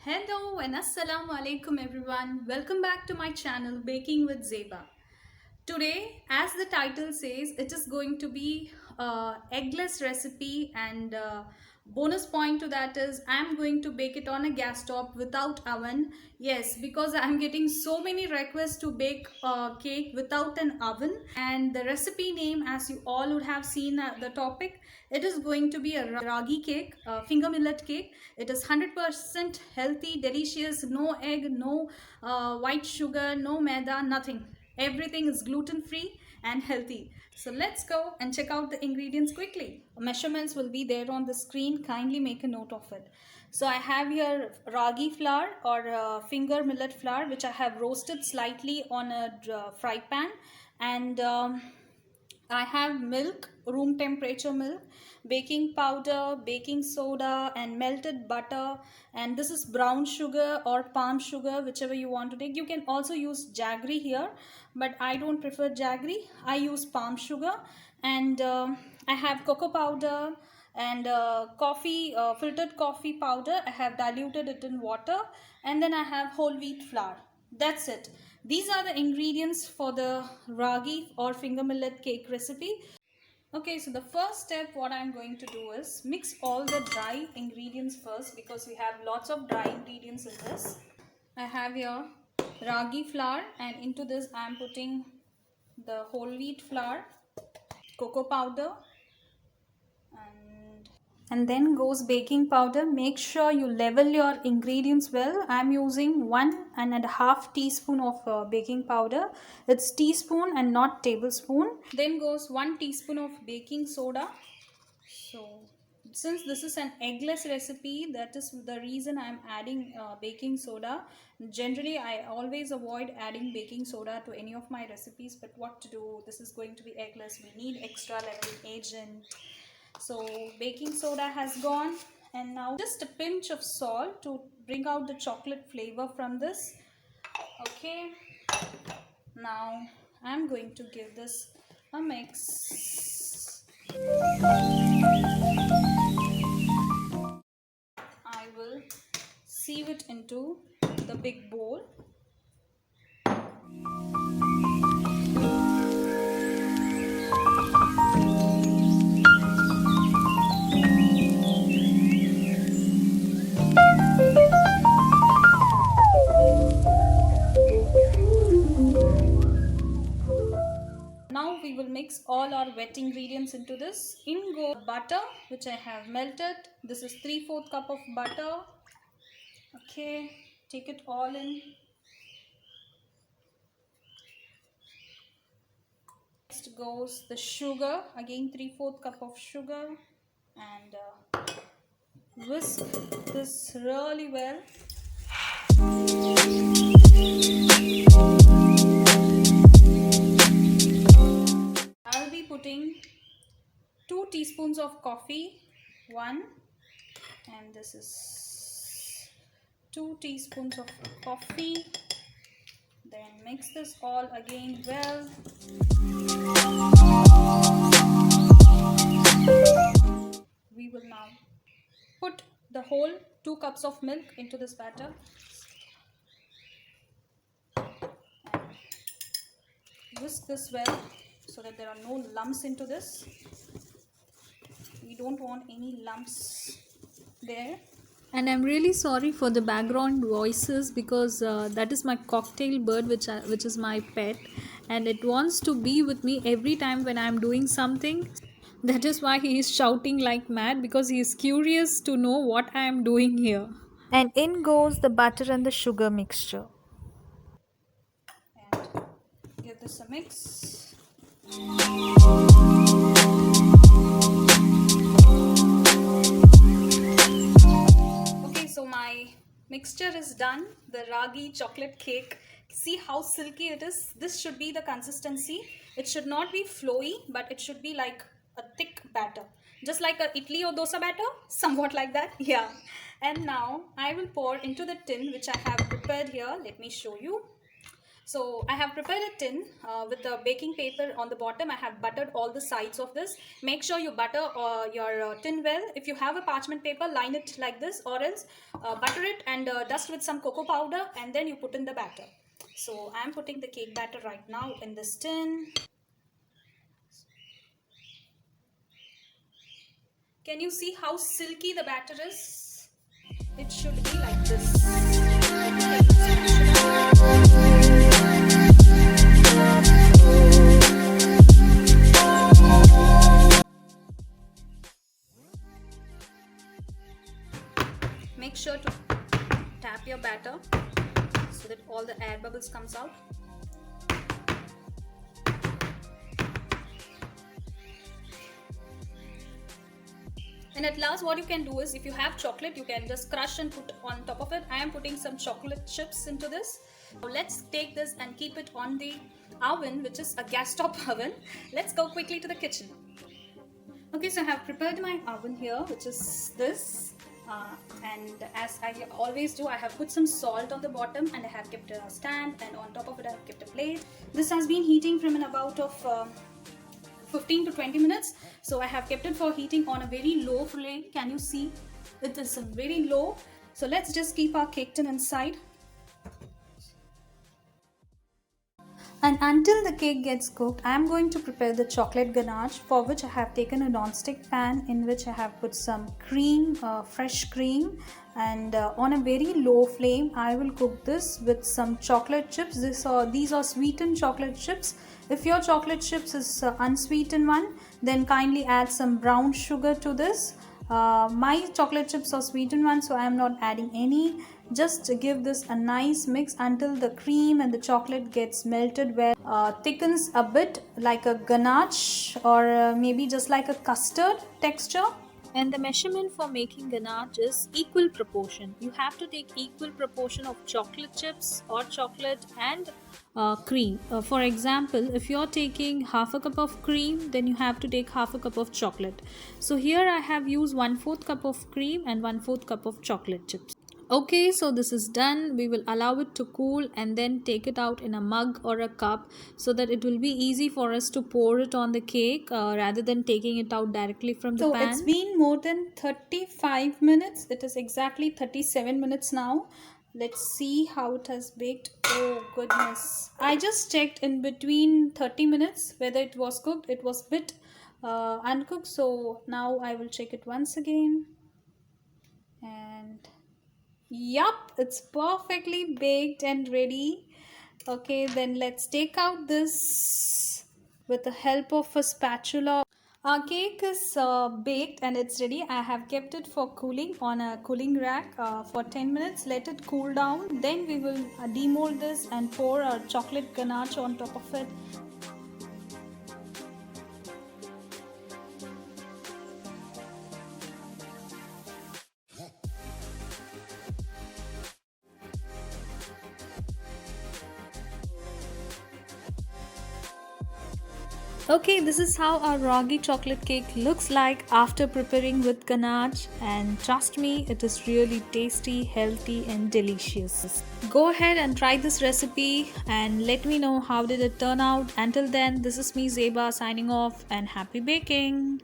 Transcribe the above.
Hello and assalamu alaikum everyone. Welcome back to my channel Baking with Zeba. Today, as the title says, it is going to be eggless recipe, and bonus point to that is I'm going to bake it on a gas top without oven. Yes, because I'm getting so many requests to bake cake without an oven, and the recipe name, as you all would have seen the topic, it is going to be a ragi cake, finger millet cake. It is 100% healthy, delicious, no egg, no white sugar, no maida, nothing. Everything is gluten free and healthy. So let's go and check out the ingredients quickly. Measurements will be there on the screen. Kindly make a note of it. So I have here ragi flour or finger millet flour, which I have roasted slightly on a fry pan, and I have milk, room temperature milk, baking powder, baking soda, and melted butter. And this is brown sugar or palm sugar, whichever you want to take. You can also use jaggery here, but I don't prefer jaggery. I use palm sugar, and I have cocoa powder and coffee, filtered coffee powder. I have diluted it in water, and then I have whole wheat flour. That's it. These are the ingredients for the ragi or finger millet cake recipe. Okay, so the first step what I'm going to do is mix all the dry ingredients first, because we have lots of dry ingredients in this. I have here ragi flour, and into this I'm putting the whole wheat flour, cocoa powder, and then goes baking powder. Make sure you level your ingredients well. I'm using 1.5 teaspoon of baking powder. It's teaspoon and not tablespoon. Then goes 1 teaspoon of baking soda. So since this is an eggless recipe, that is the reason I'm adding baking soda. Generally I always avoid adding baking soda to any of my recipes, but what to do, this is going to be eggless, we need extra level agent. So baking soda has gone, and now just a pinch of salt to bring out the chocolate flavor from this. Okay, now I'm going to give this a mix. I will sieve it into the big bowl. Now we will mix all our wet ingredients into this. In go butter, which I have melted. This is 3/4 cup of butter. Okay, take it all in. Next goes the sugar, again 3/4 cup of sugar, and whisk this really well. I'll be putting 2 teaspoons of coffee, 1, and this is 2 teaspoons of coffee. Then mix this all again well. We will now put the whole 2 cups of milk into this batter. Whisk this well so that there are no lumps into this. We don't want any lumps there. And I'm really sorry for the background voices, because that is my cocktail bird, which is my pet, and it wants to be with me every time when I'm doing something. That is why he is shouting like mad, because he is curious to know what I am doing here. And in goes the butter and the sugar mixture. And give this a mix. Okay, so my mixture is done. The ragi chocolate cake. See how silky it is. This should be the consistency. It should not be flowy, but it should be like a thick batter, just like a idli or dosa batter, somewhat like that. Yeah. And now I will pour into the tin which I have prepared here. Let me show you. So I have prepared a tin with the baking paper on the bottom. I have buttered all the sides of this. Make sure you butter your tin well. If you have a parchment paper, line it like this, or else butter it and dust with some cocoa powder, and then you put in the batter. So I am putting the cake batter right now in this tin. Can you see how silky the batter is? It should be like this. Make sure to tap your batter so that all the air bubbles comes out. And at last, what you can do is, if you have chocolate, you can just crush and put on top of it. I am putting some chocolate chips into this. So let's take this and keep it on the oven, which is a gas top oven. Let's go quickly to the kitchen. Okay, so I have prepared my oven here, which is this. And as I always do, I have put some salt on the bottom, and I have kept a stand, and on top of it I have kept a plate. This has been heating from an about of 15 to 20 minutes. So I have kept it for heating on a very low flame. Can you see? It is very low. So let's just keep our cake tin inside. And until the cake gets cooked, I am going to prepare the chocolate ganache, for which I have taken a non-stick pan in which I have put some cream, fresh cream, and on a very low flame I will cook this with some chocolate chips. These are sweetened chocolate chips. If your chocolate chips is unsweetened one, then kindly add some brown sugar to this. My chocolate chips are sweetened one, so I am not adding any. Just give this a nice mix until the cream and the chocolate gets melted, where thickens a bit like a ganache, or maybe just like a custard texture. And the measurement for making ganache is equal proportion. You have to take equal proportion of chocolate chips or chocolate and cream. For example, if you're taking half a cup of cream, then you have to take half a cup of chocolate. So here I have used 1/4 cup of cream and 1/4 cup of chocolate chips. Okay, so this is done. We will allow it to cool and then take it out in a mug or a cup, so that it will be easy for us to pour it on the cake rather than taking it out directly from the pan. So it's been more than 35 minutes. It is exactly 37 minutes now. Let's see how it has baked. Oh goodness. I just checked in between 30 minutes whether it was cooked. It was bit uncooked. So now I will check it once again. And yup, it's perfectly baked and ready. Okay, then let's take out this with the help of a spatula. Our cake is baked and it's ready. I have kept it for cooling on a cooling rack for 10 minutes. Let it cool down. Then we will demold this and pour our chocolate ganache on top of it. Okay, this is how our Ragi chocolate cake looks like after preparing with ganache, and trust me, it is really tasty, healthy and delicious. Go ahead and try this recipe and let me know how did it turn out. Until then, this is me Zeba signing off, and happy baking.